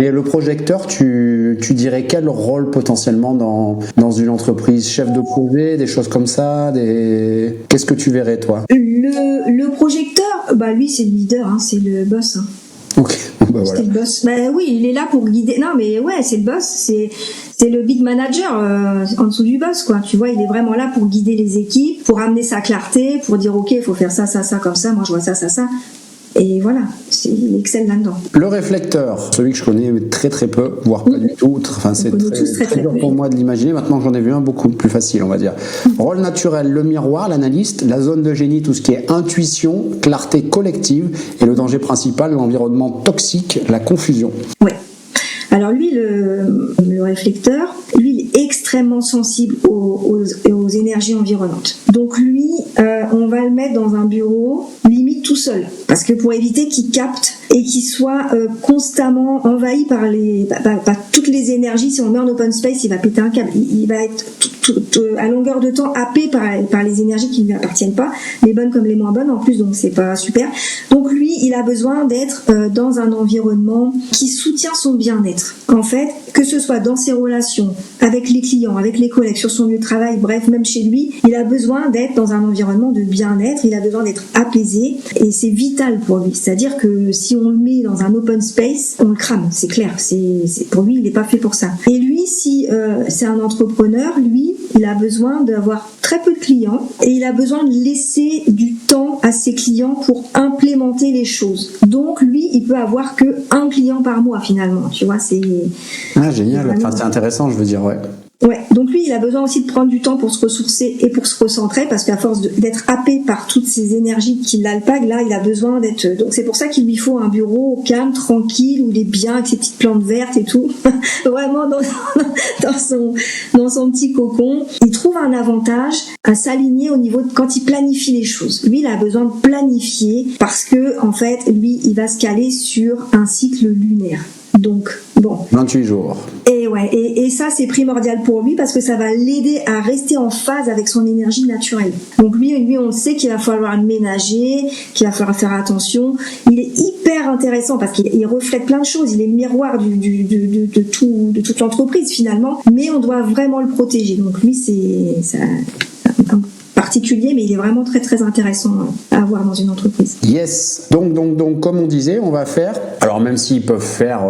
Et le projecteur, tu dirais quel rôle potentiellement dans une entreprise? Chef de projet, des choses comme ça, qu'est-ce que tu verrais, toi? Le projecteur, lui c'est le leader, hein, c'est le boss. Hein. Ok, voilà. C'est le boss. Oui, il est là pour guider. Non, mais ouais, c'est le boss. C'est le big manager en dessous du boss, quoi. Tu vois, il est vraiment là pour guider les équipes, pour amener sa clarté, pour dire ok, il faut faire ça, comme ça. Moi, je vois ça. Et voilà, il excelle là-dedans. Le réflecteur, celui que je connais très très peu, voire pas du tout. Enfin, c'est très dur pour moi de l'imaginer. Maintenant, j'en ai vu un beaucoup plus facile, on va dire. Rôle naturel, le miroir, l'analyste, la zone de génie, tout ce qui est intuition, clarté collective, et le danger principal, l'environnement toxique, la confusion. Ouais. Alors lui, le réflecteur, lui, il est extrêmement sensible aux énergies environnantes. Donc lui, on va le mettre dans un bureau, limite tout seul, parce que pour éviter qu'il capte et qu'il soit constamment envahi par toutes les énergies. Si on le met en open space, il va péter un câble. Il va être à longueur de temps happé par les énergies qui ne lui appartiennent pas, les bonnes comme les moins bonnes en plus, donc c'est pas super. Donc lui, il a besoin d'être dans un environnement qui soutient son bien-être. En fait, que ce soit dans ses relations, avec les clients, avec les collègues, sur son lieu de travail, bref, même chez lui, il a besoin d'être dans un environnement de bien-être, il a besoin d'être apaisé, et c'est vital pour lui. C'est-à-dire que si on le met dans un open space, on le crame, c'est clair. Pour lui, il n'est pas fait pour ça. Et lui, si c'est un entrepreneur, lui, il a besoin d'avoir très peu de clients et il a besoin de laisser du temps à ses clients pour implémenter les choses. Donc lui, il peut avoir que un client par mois finalement. Tu vois, c'est génial. Enfin, c'est intéressant, je veux dire, ouais. Ouais, donc lui, il a besoin aussi de prendre du temps pour se ressourcer et pour se recentrer, parce qu'à force d'être happé par toutes ces énergies qui l'alpaguent, là, il a besoin d'être... Donc c'est pour ça qu'il lui faut un bureau calme, tranquille, où il est bien, avec ses petites plantes vertes et tout, vraiment dans son petit cocon. Il trouve un avantage à s'aligner au niveau de quand il planifie les choses. Lui, il a besoin de planifier, parce que, en fait, lui, il va se caler sur un cycle lunaire. Donc, bon. 28 jours. Et ça, c'est primordial pour lui, parce que ça va l'aider à rester en phase avec son énergie naturelle. Donc lui, on sait qu'il va falloir le ménager, qu'il va falloir faire attention. Il est hyper intéressant parce qu'il reflète plein de choses. Il est le miroir de toute l'entreprise finalement, mais on doit vraiment le protéger. Donc lui, c'est un particulier, mais il est vraiment très très intéressant à avoir dans une entreprise. Yes. Donc comme on disait, on va faire, alors même s'ils peuvent faire,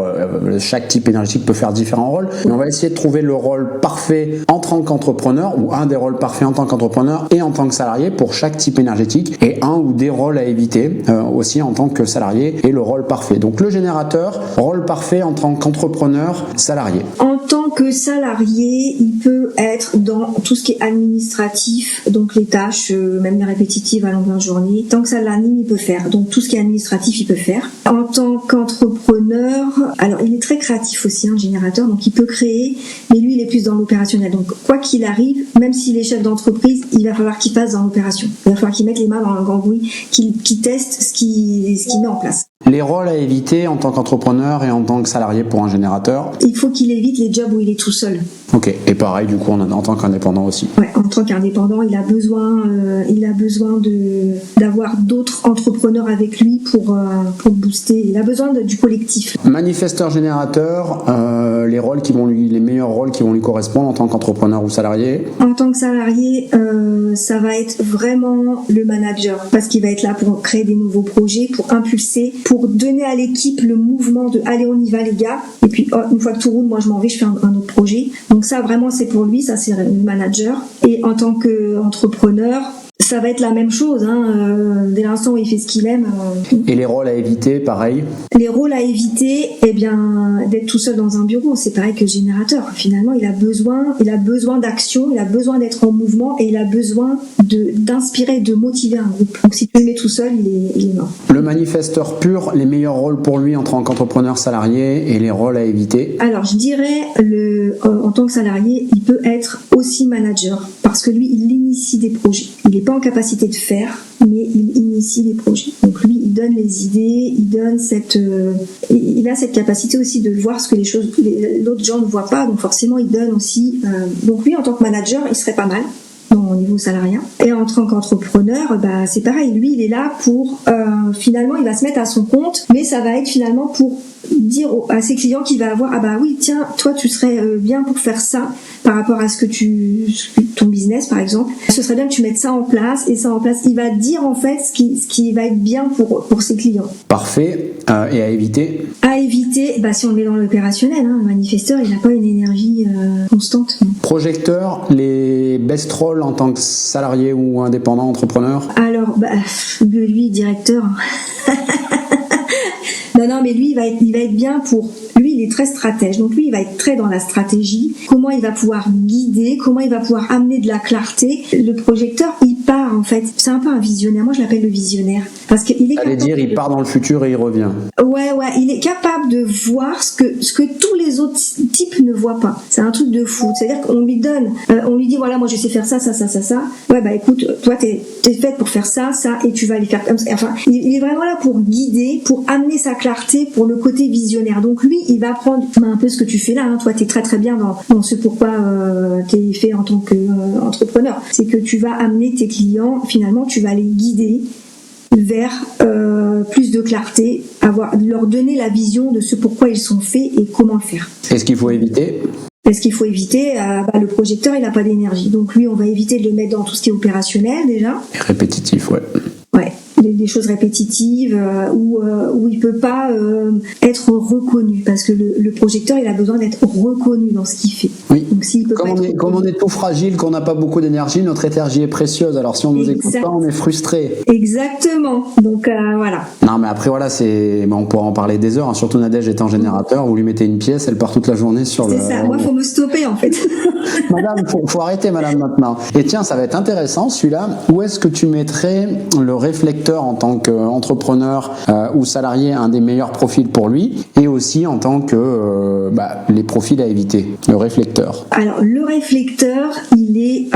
chaque type énergétique peut faire différents rôles, mais on va essayer de trouver le rôle parfait en tant qu'entrepreneur, ou un des rôles parfaits en tant qu'entrepreneur et en tant que salarié pour chaque type énergétique, et un ou des rôles à éviter aussi en tant que salarié, et le rôle parfait. Donc le générateur, rôle parfait en tant qu'entrepreneur, salarié. En tant que salarié, il peut être dans tout ce qui est administratif, donc les tâches, même les répétitives à longueur de journée. Tant que ça l'anime, il peut faire. Donc tout ce qui est administratif, il peut faire. En tant qu'entrepreneur, alors il est très créatif aussi, un générateur, donc il peut créer, mais lui il est plus dans l'opérationnel. Donc quoi qu'il arrive, même s'il est chef d'entreprise, il va falloir qu'il passe dans l'opération. Il va falloir qu'il mette les mains dans le cambouis, qu'il teste ce qu'il met en place. Les rôles à éviter en tant qu'entrepreneur et en tant que salarié pour un générateur? Il faut qu'il évite les jobs où il est tout seul. Ok, et pareil du coup en tant qu'indépendant aussi. Ouais, en tant qu'indépendant, il a besoin d'avoir d'autres entrepreneurs avec lui pour booster. Il a besoin du collectif. Manifesteur générateur, les meilleurs rôles qui vont lui correspondre en tant qu'entrepreneur ou salarié? En tant que salarié, ça va être vraiment le manager, parce qu'il va être là pour créer des nouveaux projets, pour impulser, pour donner à l'équipe le mouvement de allez on y va les gars, et puis une fois que tout roule, moi je m'en vais, je fais un autre projet. Donc ça vraiment c'est pour lui, ça c'est le manager. Et en tant qu'entrepreneur, ça va être la même chose, dès l'instant où il fait ce qu'il aime. Et les rôles à éviter, pareil? Les rôles à éviter, d'être tout seul dans un bureau, c'est pareil que le générateur. Finalement, il a besoin d'action, il a besoin d'être en mouvement, et il a besoin d'inspirer, de motiver un groupe. Donc si tu le mets tout seul, il est mort. Le manifesteur pur, les meilleurs rôles pour lui en tant qu'entrepreneur salarié et les rôles à éviter? Alors je dirais, en tant que salarié, il peut être aussi manager, parce que lui, il initie des projets. Il n'est pas en capacité de faire, mais il initie les projets. Donc lui, il donne les idées, il a cette capacité aussi de voir ce que l'autre gens ne voient pas, donc forcément il donne aussi. Donc lui, en tant que manager, il serait pas mal au niveau salariat. Et en tant qu'entrepreneur, c'est pareil. Lui, il est là pour finalement, il va se mettre à son compte, mais ça va être finalement pour dire à ses clients qu'il va avoir oui, tiens, toi tu serais bien pour faire ça par rapport à ton business par exemple, ce serait bien que tu mettes ça en place, et ça en place, il va dire en fait ce qui va être bien pour ses clients. Parfait. Et à éviter si on le met dans l'opérationnel, le manifesteur il n'a pas une énergie constante. Projecteur, les best roles en tant que salarié ou indépendant entrepreneur? Alors lui directeur. Non, mais lui, il va être bien pour... Lui, il est très stratège. Donc lui, il va être très dans la stratégie. Comment il va pouvoir guider, comment il va pouvoir amener de la clarté. Le projecteur, il part, en fait. C'est un peu un visionnaire. Moi, je l'appelle le visionnaire. Parce qu'il est capable il part dans le futur et il revient. Ouais. Il est capable de voir ce que tous les autres types ne voient pas. C'est un truc de fou. C'est-à-dire qu'on lui donne... on lui dit, voilà, moi, je sais faire ça. Ouais, écoute, toi, t'es faite pour faire ça, et tu vas les faire comme ça. Enfin, il est vraiment là pour guider, pour amener sa clarté, pour le côté visionnaire. Donc lui, il va prendre un peu ce que tu fais là. Toi, t'es très très bien dans ce pourquoi t'es fait en tant qu'entrepreneur. C'est que tu vas amener tes clients, finalement, tu vas les guider vers plus de clarté, leur donner la vision de ce pourquoi ils sont faits et comment le faire. Est-ce qu'il faut éviter ? Est-ce qu'il faut éviter le projecteur, il n'a pas d'énergie. Donc lui, on va éviter de le mettre dans tout ce qui est opérationnel déjà. Et répétitif, ouais. Ouais. Des choses répétitives où il peut pas être reconnu, parce que le projecteur il a besoin d'être reconnu dans ce qu'il fait. Oui. Donc s'il peut comme on est tout fragile, qu'on n'a pas beaucoup d'énergie, notre énergie est précieuse. Alors si on nous écoute pas, on est frustré. Exactement. Donc voilà. Non mais après voilà, on pourra en parler des heures. Surtout Nadège étant générateur, vous lui mettez une pièce, elle part toute la journée sur C'est ça. Moi faut me stopper en fait. Madame, faut arrêter madame maintenant. Et tiens, ça va être intéressant celui-là. Où est-ce que tu mettrais le réflecteur en tant qu'entrepreneur ou salarié, un des meilleurs profils pour lui, et aussi en tant que les profils à éviter, le réflecteur? Alors le réflecteur, il est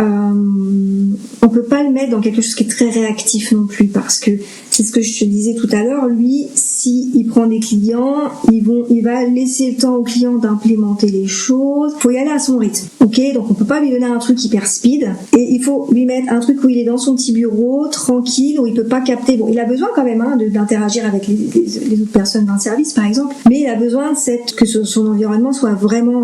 on peut pas le mettre dans quelque chose qui est très réactif non plus, parce que c'est ce que je te disais tout à l'heure, lui, s'il prend des clients, il va laisser le temps aux clients d'implémenter les choses. Faut y aller à son rythme. Ok, donc on peut pas lui donner un truc hyper speed, et il faut lui mettre un truc où il est dans son petit bureau, tranquille, où il peut pas capter. Bon, il a besoin quand même d'interagir avec les autres personnes d'un service, par exemple, mais il a besoin que son environnement soit vraiment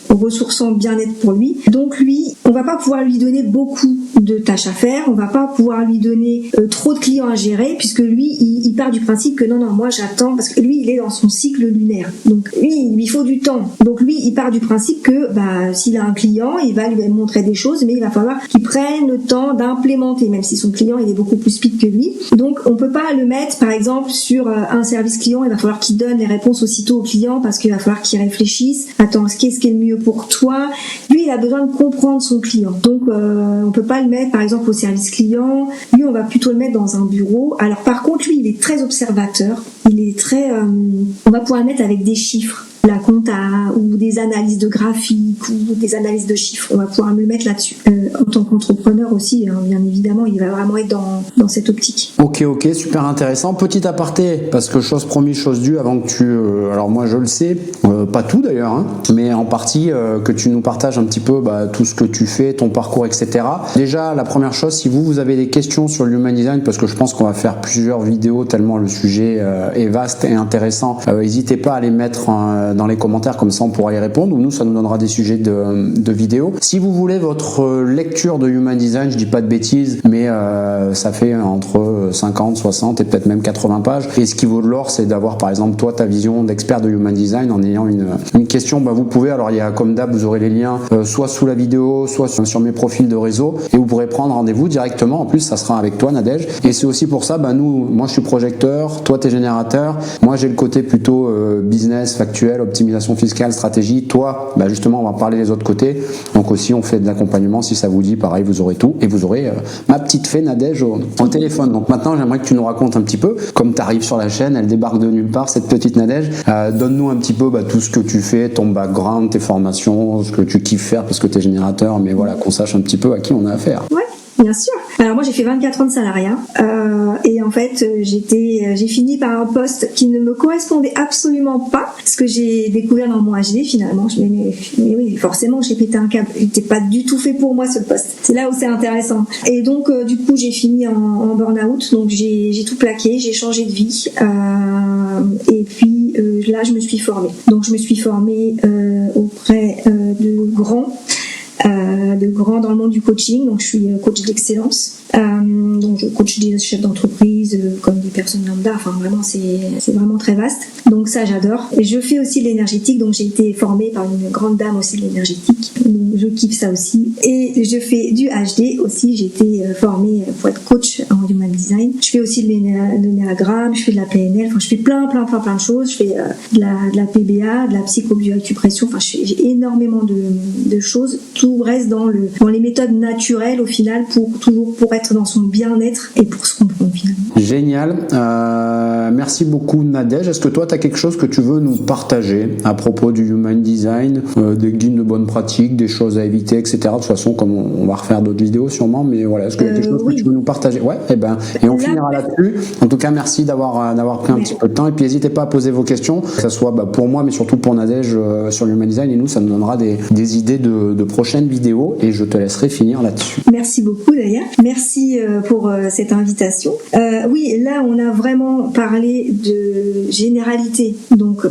ressourçant, bien-être pour lui. Donc lui, on va pas pouvoir lui donner beaucoup de tâches à faire, on va pas pouvoir lui donner trop de clients à gérer, puisque lui, il part du principe que non, moi j'attends, parce que lui, il est dans son cycle lunaire. Donc lui, il lui faut du temps. Donc lui, il part du principe que s'il a un client, il va lui montrer des choses, mais il va falloir qu'il prenne le temps d'implémenter, même si son client, il est beaucoup plus speed que lui. Donc on peut pas le mettre, par exemple, sur un service client, il va falloir qu'il donne les réponses aussitôt au client, parce qu'il va falloir qu'il réfléchisse. Attends, qu'est-ce qui est le mieux pour toi? Lui, il a besoin de comprendre son client. Donc on peut pas le mettre, par exemple, au service client. Lui, on va plutôt le mettre dans un bureau. Alors par contre, lui, il est très observateur. Il est très... on va pouvoir le mettre avec des chiffres, la compta, ou des analyses de graphiques, ou des analyses de chiffres. On va pouvoir me le mettre là-dessus. En tant qu'entrepreneur aussi, bien évidemment, il va vraiment être dans cette optique. Ok, super intéressant. Petit aparté, parce que chose promise, chose due, avant que tu... alors moi, je le sais, pas tout d'ailleurs, mais en partie, que tu nous partages un petit peu tout ce que tu fais, ton parcours, etc. Déjà, la première chose, si vous avez des questions sur le Human Design, parce que je pense qu'on va faire plusieurs vidéos tellement le sujet est vaste et intéressant, n'hésitez pas à les mettre dans les commentaires, comme ça on pourra y répondre, ou nous ça nous donnera des sujets de vidéos. Si vous voulez votre lecture de Human Design, je dis pas de bêtises, mais ça fait entre 50, 60 et peut-être même 80 pages, et ce qui vaut de l'or, c'est d'avoir par exemple toi ta vision d'expert de Human Design en ayant une question. Vous pouvez, alors il y a comme d'hab, vous aurez les liens soit sous la vidéo, soit sur mes profils de réseau, et vous pourrez prendre rendez-vous directement. En plus ça sera avec toi Nadège, et c'est aussi pour ça, moi je suis projecteur, toi t'es générateur, moi j'ai le côté plutôt business, factuel, optimisation fiscale, stratégie. Toi, justement, on va parler des autres côtés. Donc aussi, on fait de l'accompagnement. Si ça vous dit, pareil, vous aurez tout. Et vous aurez ma petite fée Nadège au téléphone. Donc maintenant, j'aimerais que tu nous racontes un petit peu, comme tu arrives sur la chaîne, elle débarque de nulle part, cette petite Nadège. Donne-nous un petit peu tout ce que tu fais, ton background, tes formations, ce que tu kiffes faire parce que tu es générateur. Mais voilà, qu'on sache un petit peu à qui on a affaire. Ouais. Bien sûr. Alors moi j'ai fait 24 ans de salariat et en fait j'ai fini par un poste qui ne me correspondait absolument pas, ce que j'ai découvert dans mon HD finalement. Mais oui, forcément j'ai pété un câble, il n'était pas du tout fait pour moi ce poste. C'est là où c'est intéressant. Et donc du coup j'ai fini en burn-out, donc j'ai tout plaqué, j'ai changé de vie et puis là je me suis formée. Donc je me suis formée auprès de grands dans le monde du coaching. Donc je suis coach d'excellence. Donc je coach des chefs d'entreprise comme des personnes lambda. Enfin vraiment c'est vraiment très vaste. Donc ça j'adore. Et je fais aussi de l'énergétique. Donc j'ai été formée par une grande dame aussi de l'énergétique. Donc je kiffe ça aussi. Et je fais du HD aussi. J'ai été formée pour être coach en human design. Je fais aussi de l'énéagramme. Je fais de la PNL. Enfin je fais plein de choses. Je fais de la PBA, de la psychobioacupression. Enfin j'ai énormément de choses. Tout reste dans les méthodes naturelles au final pour être dans son bien-être et pour se comprendre finalement. Génial. Merci beaucoup Nadège. Est-ce que toi tu as quelque chose que tu veux nous partager à propos du Human Design, des guides de bonne pratique, des choses à éviter, etc. De toute façon, comme on va refaire d'autres vidéos sûrement, mais voilà, est-ce qu'il y a quelque chose que tu veux nous partager? Ouais, et on finira là-dessus. En tout cas, merci d'avoir pris un petit peu de temps, et puis n'hésitez pas à poser vos questions, que ce soit pour moi, mais surtout pour Nadège sur le Human Design, et nous, ça nous donnera des idées de prochaines vidéos, et je te laisserai finir là-dessus. Merci beaucoup d'ailleurs. Merci pour cette invitation. Oui, là on a vraiment parlé de généralité, donc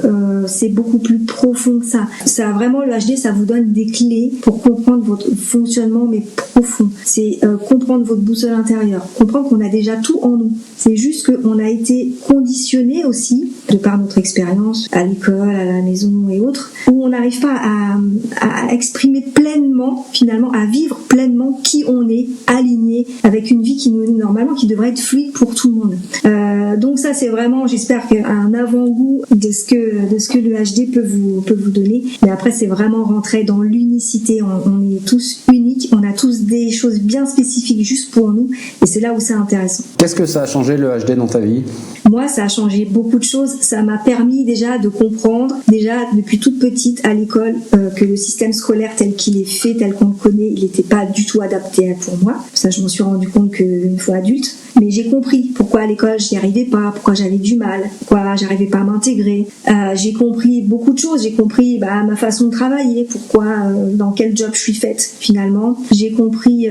c'est beaucoup plus profond que ça. Ça vraiment, le HD, ça vous donne des clés pour comprendre votre fonctionnement, mais profond. C'est comprendre votre boussole intérieure, comprendre qu'on a déjà tout en nous. C'est juste qu'on a été conditionné aussi, de par notre expérience à l'école, à la maison et autres, où on n'arrive pas à exprimer pleinement, finalement, à vivre pleinement qui on est, aligné avec une vie qui devrait être fluide pour tout le monde. Donc ça, c'est vraiment, j'espère, un avant-goût de ce que le HD peut vous donner. Mais après, c'est vraiment rentrer dans l'unicité. On est tous uniques, on a tous des choses bien spécifiques juste pour nous, et c'est là où c'est intéressant. Qu'est-ce que ça a changé le HD dans ta vie? Moi, ça a changé beaucoup de choses. Ça m'a permis déjà de comprendre, déjà depuis toute petite à l'école, que le système scolaire tel qu'il est fait, tel qu'on le connaît, il n'était pas du tout adapté pour moi. Ça, je m'en suis rendu compte qu'une fois adulte. Mais j'ai compris pourquoi à l'école j'y arrivais pas, pourquoi j'avais du mal, pourquoi j'arrivais pas à m'intégrer. J'ai compris beaucoup de choses. J'ai compris ma façon de travailler, pourquoi, dans quel job je suis faite finalement. J'ai compris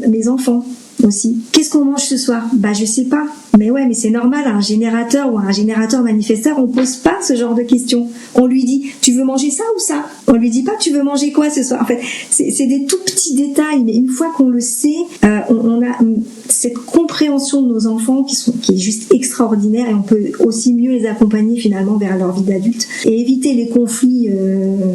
mes enfants aussi. Qu'est-ce qu'on mange ce soir? Je sais pas. Mais ouais, mais c'est normal, un générateur ou un générateur manifesteur, on pose pas ce genre de questions. On lui dit, tu veux manger ça ou ça? On lui dit pas, tu veux manger quoi ce soir? En fait, c'est des tout petits détails, mais une fois qu'on le sait, on a cette compréhension de nos enfants qui est juste extraordinaire, et on peut aussi mieux les accompagner finalement vers leur vie d'adulte et éviter les conflits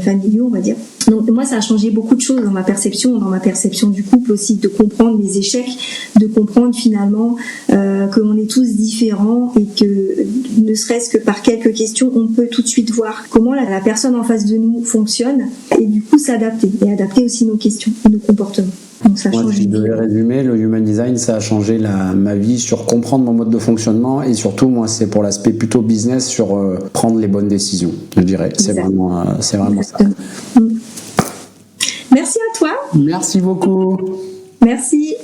familiaux, on va dire. Donc moi, ça a changé beaucoup de choses dans ma perception du couple aussi, de comprendre les échecs, de comprendre finalement qu'on est tous différents, et que ne serait-ce que par quelques questions, on peut tout de suite voir comment la personne en face de nous fonctionne, et du coup s'adapter, et adapter aussi nos questions, nos comportements. Donc ça change. Si je devais résumer, le Human Design, ça a changé ma vie sur comprendre mon mode de fonctionnement, et surtout, moi, c'est pour l'aspect plutôt business, sur prendre les bonnes décisions, je dirais. C'est vraiment ça. Merci à toi. Merci beaucoup. Merci.